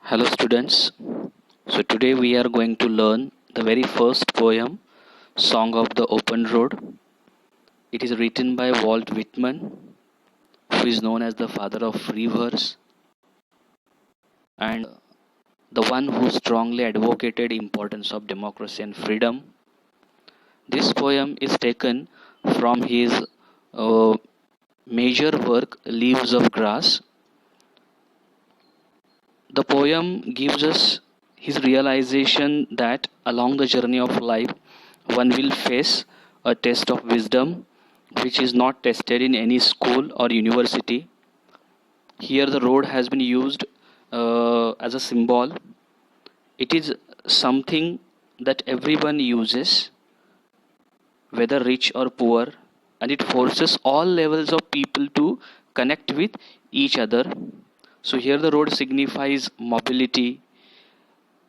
Hello students. So today we are going to learn the very first poem, Song of the Open Road. It is written by Walt Whitman, who is known as the father of free verse and the one who strongly advocated importance of democracy and freedom. This poem is taken from his uh, major work Leaves of Grass. The poem gives us his realization that along the journey of life, one will face a test of wisdom which is not tested in any school or university. Here, the road has been used as a symbol. It is something that everyone uses, whether rich or poor, and it forces all levels of people to connect with each other. So, here the road signifies mobility,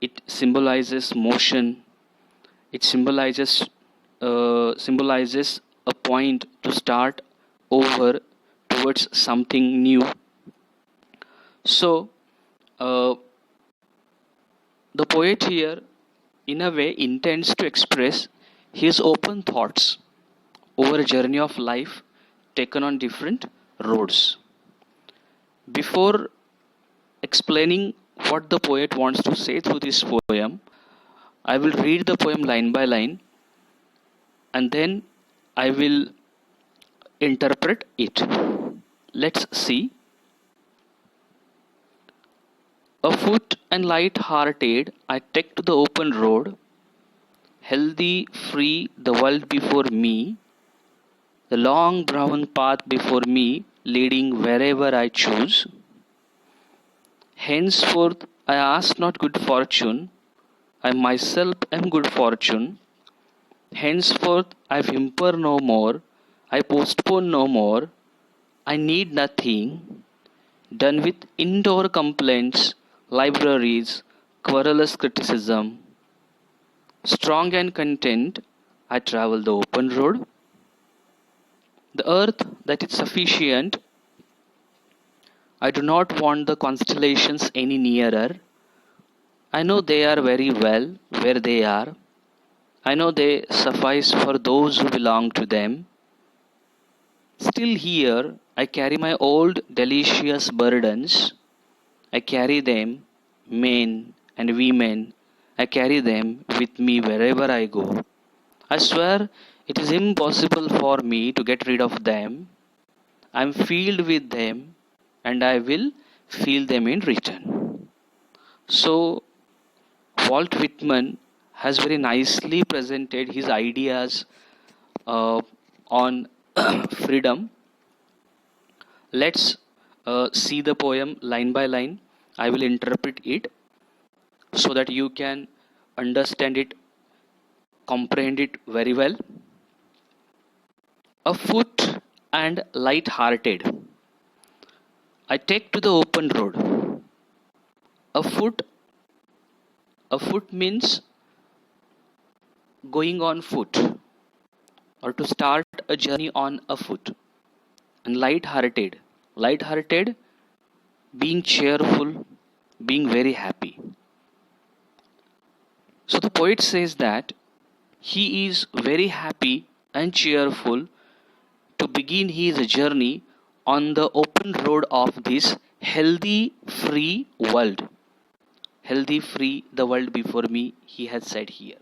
it symbolizes motion, it symbolizes a point to start over towards something new. So the poet here in a way intends to express his open thoughts over a journey of life taken on different roads. Before explaining what the poet wants to say through this poem, I will read the poem line by line and then I will interpret it. Let's see. Afoot and light-hearted, I take to the open road, healthy, free, the world before me, the long brown path before me, leading wherever I choose. Henceforth, I ask not good fortune, I myself am good fortune. Henceforth, I whimper no more, I postpone no more, I need nothing. Done with indoor complaints, libraries, querulous criticism. Strong and content, I travel the open road. The earth that is sufficient, I do not want the constellations any nearer. I know they are very well where they are. I know they suffice for those who belong to them. Still here, I carry my old delicious burdens. I carry them, men and women, I carry them with me wherever I go. I swear it is impossible for me to get rid of them. I am filled with them and I will feel them in return. So, Walt Whitman has very nicely presented his ideas on freedom. Let's see the poem line by line. I will interpret it so that you can understand it, comprehend it very well. Afoot and light-hearted, I take to the open road. Afoot, afoot means going on foot or to start a journey on a foot. And light-hearted, light-hearted, being cheerful, being very happy. So the poet says that he is very happy and cheerful to begin his journey on the open road of this healthy, free world. Healthy, free, the world before me, he has said here.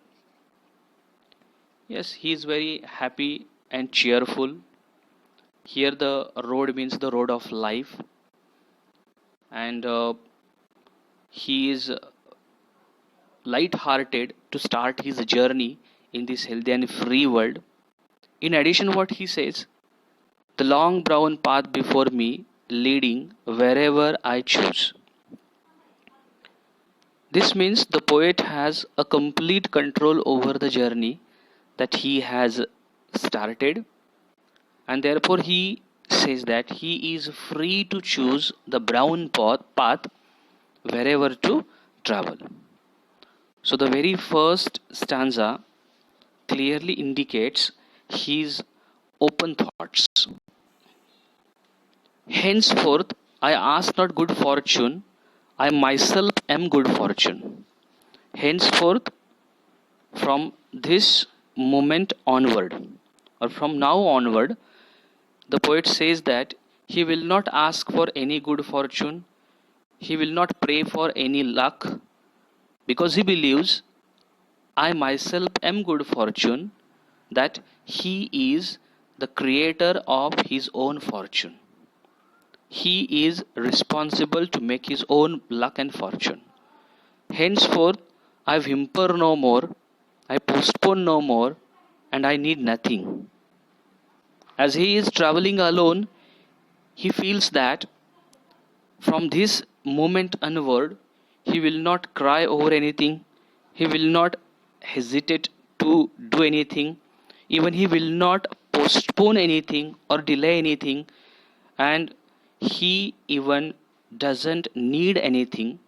Yes, he is very happy and cheerful. Here, the road means the road of life, and he is light hearted to start his journey in this healthy and free world. In addition, what he says, the long brown path before me, leading wherever I choose. This means the poet has a complete control over the journey that he has started, and therefore he says that he is free to choose the brown path wherever to travel. So, the very first stanza clearly indicates his open thoughts. Henceforth, I ask not good fortune, I myself am good fortune. Henceforth, from this moment onward, or from now onward, the poet says that he will not ask for any good fortune, he will not pray for any luck, because he believes I myself am good fortune, that he is the creator of his own fortune. He is responsible to make his own luck and fortune. Henceforth, I whimper no more, I postpone no more, and I need nothing. As he is traveling alone, he feels that from this moment onward, he will not cry over anything, he will not hesitate to do anything, even he will not postpone anything or delay anything, and he even doesn't need anything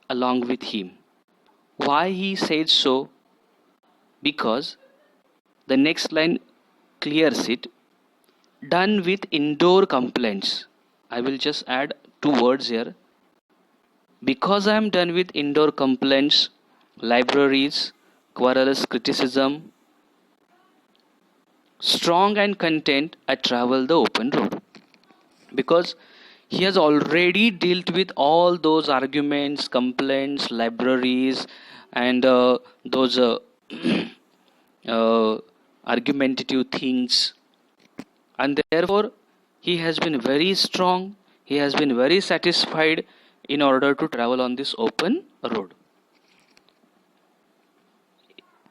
along with him. Why he says so? Because the next line clears it. Done with indoor complaints. I will just add two words here. Because I am done with indoor complaints, libraries, querulous criticism, strong and content, I travel the open road. Because he has already dealt with all those arguments, complaints, libraries, and those uh, argumentative things, and therefore he has been very strong, he has been very satisfied in order to travel on this open road.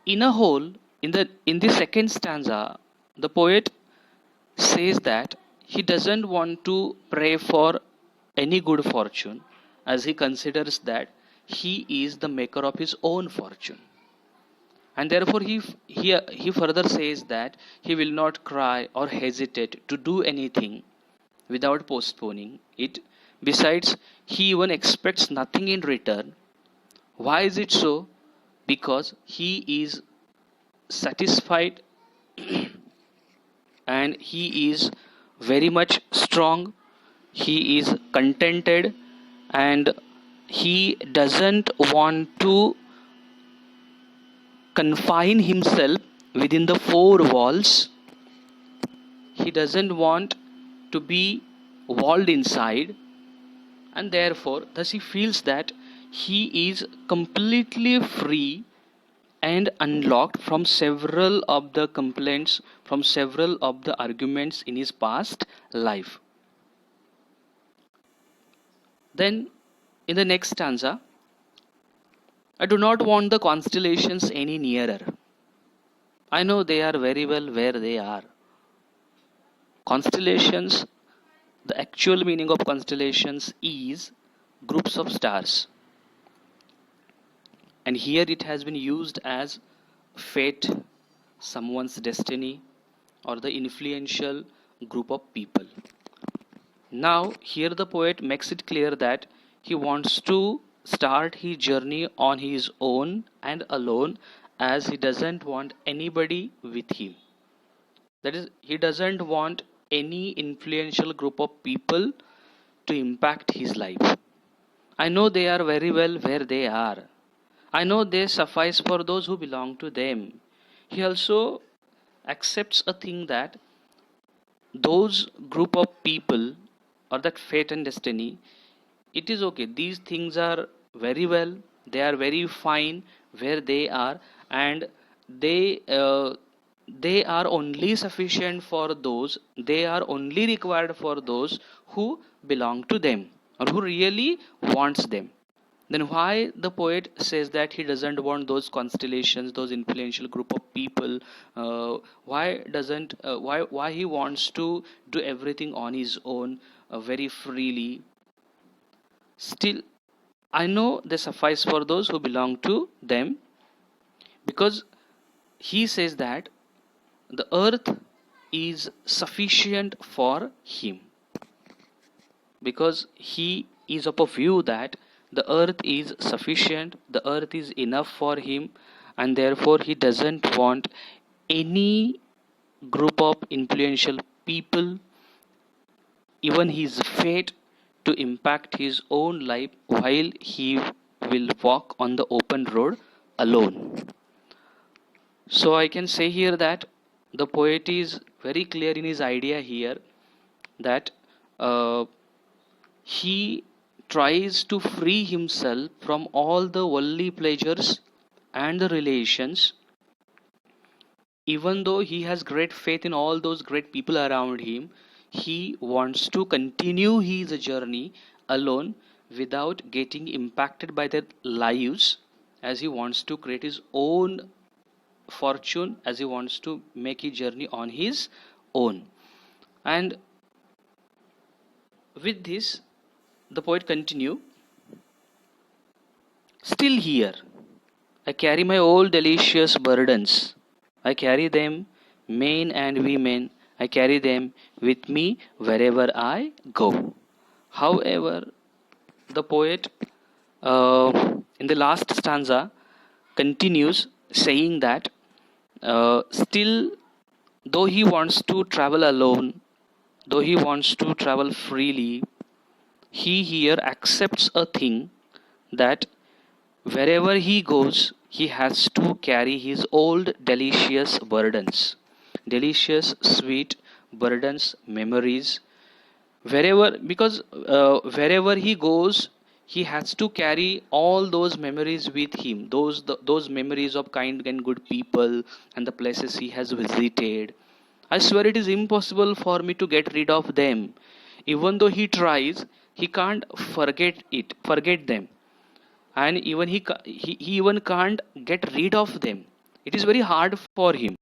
In a whole, in the second stanza, the poet says that he doesn't want to pray for any good fortune, as he considers that he is the maker of his own fortune, and therefore he further says that he will not cry or hesitate to do anything without postponing it. Besides, he even expects nothing in return. Why is it so? Because he is satisfied and he is very much strong, he is contented, and he doesn't want to confine himself within the four walls. He doesn't want to be walled inside, and therefore thus he feels that he is completely free and unlocked from several of the complaints, from several of the arguments in his past life. Then in the next stanza, I do not want the constellations any nearer. I know they are very well where they are. Constellations, the actual meaning of constellations is groups of stars. And here it has been used as fate, someone's destiny, or the influential group of people. Now, here the poet makes it clear that he wants to start his journey on his own and alone, as he doesn't want anybody with him. That is, he doesn't want any influential group of people to impact his life. I know they are very well where they are. I know they suffice for those who belong to them. He also accepts a thing that those group of people, or that fate and destiny, it is okay. These things are very well, they are very fine where they are, and they uh, they are only sufficient for those, they are only required for those who belong to them or who really wants them. Then why the poet says that he doesn't want those constellations, those influential group of people? Why he wants to do everything on his own, very freely? Still, I know they suffice for those who belong to them, because he says that the earth is sufficient for him, because he is of a view that the earth is sufficient, the earth is enough for him, and therefore he doesn't want any group of influential people, even his fate, to impact his own life while he will walk on the open road alone. So I can say here that the poet is very clear in his idea here that uh, he tries to free himself from all the worldly pleasures and the relations, even though he has great faith in all those great people around him. He wants to continue his journey alone without getting impacted by their lives, as he wants to create his own fortune, as he wants to make his journey on his own. And with this, the poet continue, still here I carry my old delicious burdens. I carry them, men and women. I carry them with me wherever I go. However, the poet in the last stanza continues saying that still, though he wants to travel alone, though he wants to travel freely, he here accepts a thing that wherever he goes, he has to carry his old delicious burdens, delicious, sweet burdens, memories. Wherever he goes, he has to carry all those memories with him. Those memories of kind and good people and the places he has visited. I swear it is impossible for me to get rid of them. Even though he tries, he can't forget them, and even he even can't get rid of them. It is very hard for him.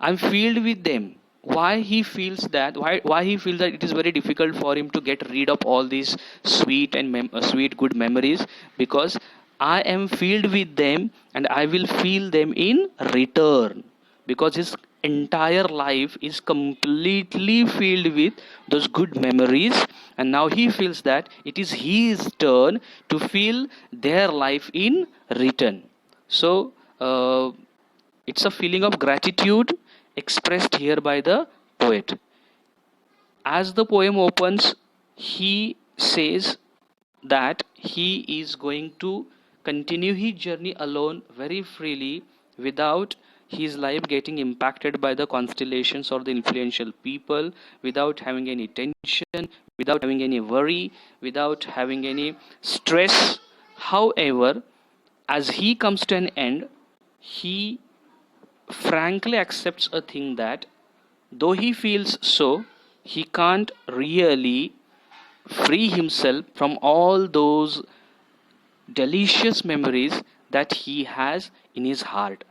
I'm filled with them. Why he feels that? Why he feels that it is very difficult for him to get rid of all these sweet and sweet good memories? Because I am filled with them, and I will feel them in return. Because his entire life is completely filled with those good memories, and now he feels that it is his turn to feel their life in return. So it's a feeling of gratitude expressed here by the poet. As the poem opens, he says that he is going to continue his journey alone very freely without his life getting impacted by the constellations or the influential people, without having any tension, without having any worry, without having any stress. However, as he comes to an end, he frankly accepts a thing that though he feels so, he can't really free himself from all those delicious memories that he has in his heart,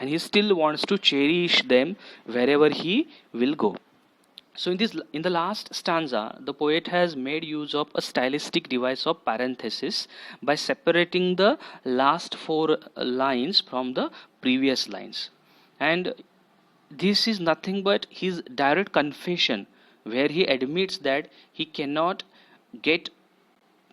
and he still wants to cherish them wherever he will go. So in the last stanza, the poet has made use of a stylistic device of parenthesis by separating the last four lines from the previous lines. And this is nothing but his direct confession, where he admits that he get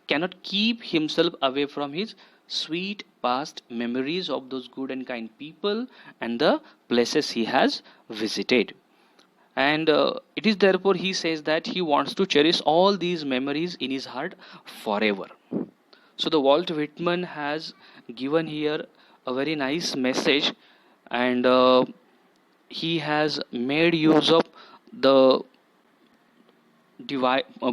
cannot keep himself away from his sweet past memories of those good and kind people and the places he has visited. And it is therefore he says that he wants to cherish all these memories in his heart forever. So the Walt Whitman has given here a very nice message, and he has made use of the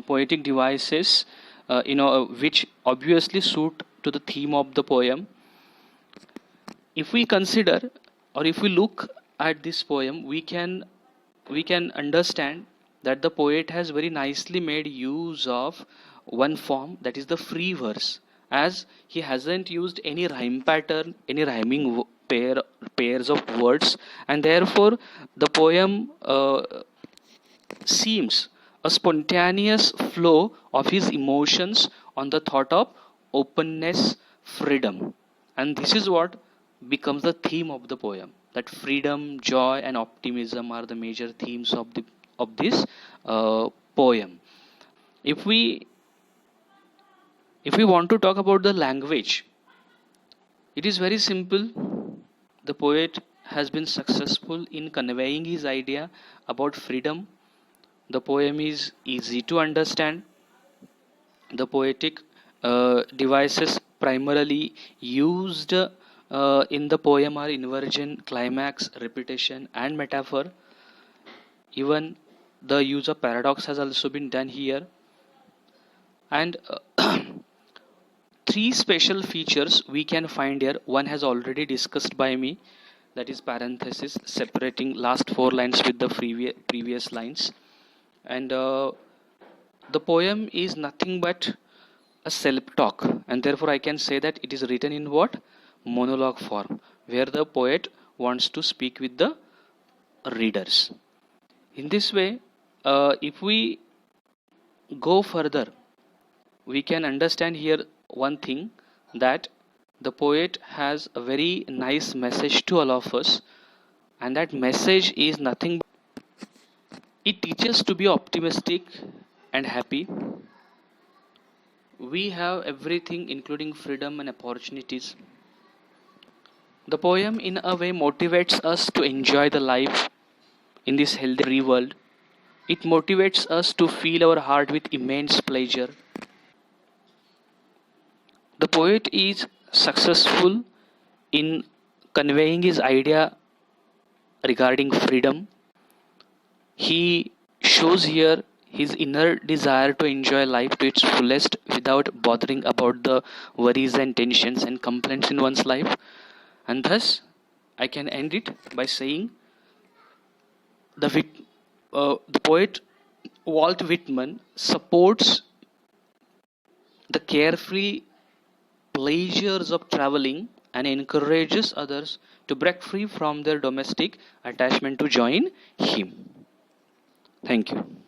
poetic devices which obviously suit to the theme of the poem. If we consider, or if we look at this poem, we can understand that the poet has very nicely made use of one form, that is the free verse, as he hasn't used any rhyme pattern, any rhyming pairs of words, and therefore the poem seems a spontaneous flow of his emotions on the thought of openness, freedom. And this is what becomes the theme of the poem, that freedom, joy and optimism are the major themes of this poem. If we if we want to talk about the language, it is very simple. The poet has been successful in conveying his idea about freedom. The poem is easy to understand. The poetic devices primarily used in the poem are inversion, climax, repetition, and metaphor. Even the use of paradox has also been done here. And three special features we can find here. One has already discussed by me, that is parenthesis, separating last four lines with the previous lines. And the poem is nothing but a self-talk, and therefore I can say that it is written in what? Monologue form, where the poet wants to speak with the readers. In this way, if we go further, we can understand here one thing, that the poet has a very nice message to all of us, and that message is nothing but it teaches to be optimistic and happy. We have everything, including freedom and opportunities. The poem, in a way, motivates us to enjoy the life in this healthy free world. It motivates us to fill our heart with immense pleasure. The poet is successful in conveying his idea regarding freedom. He shows here his inner desire to enjoy life to its fullest without bothering about the worries and tensions and complaints in one's life. And thus, I can end it by saying the poet Walt Whitman supports the carefree pleasures of traveling and encourages others to break free from their domestic attachment to join him. Thank you.